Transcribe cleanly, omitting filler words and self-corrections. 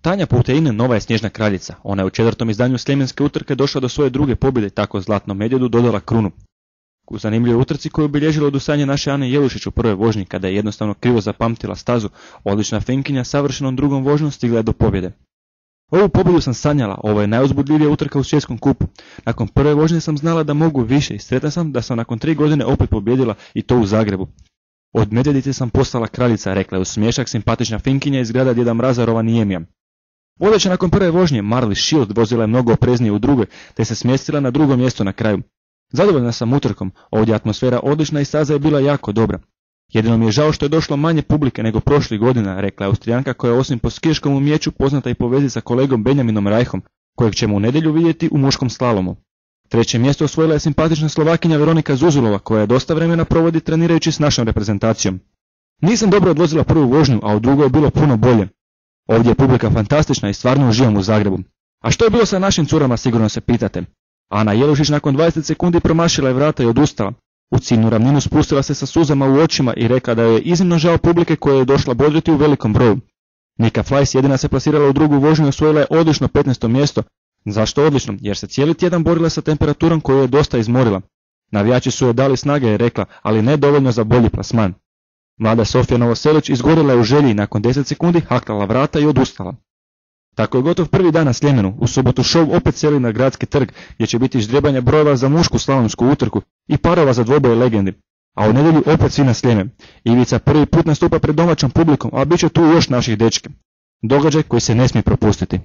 Tanja Putein nova je snježna kraljica. Ona je u 4. izdanju sljemenske utrke došla do svoje druge pobjede, tako Zlatnom medvjedu dodala krunu. U zanimljivoj utrci koju je obilježilo odustajanje naše Ane Jelušić u prvoj vožnji, kada je jednostavno krivo zapamtila stazu, odlična Finkinja savršenom drugom vožnjom stigla je do pobjede. Ovu pobjedu sam sanjala, ovo je najuzbudljivija utrka u svjetskom kupu. Nakon prve vožnje sam znala da mogu više i sretna sam da sam nakon 3 godine opet pobjedila i to u Zagrebu. Od medvjedice sam postala kraljica, rekla je uz smiješak simpatična Finkinja iz grada Djeda Mraza Rovaniemija. Vodeća nakon prve vožnje, Marley Shield vozila je mnogo opreznije u drugoj, te se smjestila na drugo mjesto na kraju. Zadovoljna sam utrkom, ovdje atmosfera odlična i staza je bila jako dobra. Jedino mi je žao što je došlo manje publike nego prošlih godina, rekla je Austrijanka koja je osim po skijaškom umijeću poznata i po vezi sa kolegom Benjaminom Rajhom, kojeg ćemo u nedjelju vidjeti u muškom slalomu. 3. mjesto osvojila je simpatična Slovakinja Veronika Zuzulova, koja je dosta vremena provodi trenirajući s našom reprezentacijom. Nisam dobro odvozila prvu vožnju, a u drugoj je bilo puno bolje. Ovdje je publika fantastična i stvarno uživam u Zagrebu. A što je bilo sa našim curama, sigurno se pitate. Ana Jelušić nakon 20 sekundi promašila je vrata i odustala. U ciljnu ravninu spustila se sa suzama u očima i rekla da joj je iznimno žao publike koja je došla bodriti u velikom broju. Nika Fleiss jedina se plasirala u drugu vožnju i osvojila je odlično 15. mjesto. Zašto odlično? Jer se cijeli tjedan borila sa temperaturom koju je dosta izmorila. Navijači su joj dali snage, je rekla, ali ne dovoljno za bolji plasman. Mlada Sofija Novoselić izgorila je u želji i nakon 10 sekundi haklala vrata i odustala. Tako je gotov prvi dan na Sljemenu. U subotu šov opet seli na Gradski trg, gdje će biti ždrijebanja brojeva za mušku slalomsku utrku i parova za dvoboje legendi. A u nedjelju opet svi na Sljemen. Ivica prvi put nastupa pred domaćom publikom, a bit će tu još naših dečki. Događaj koji se ne smije propustiti.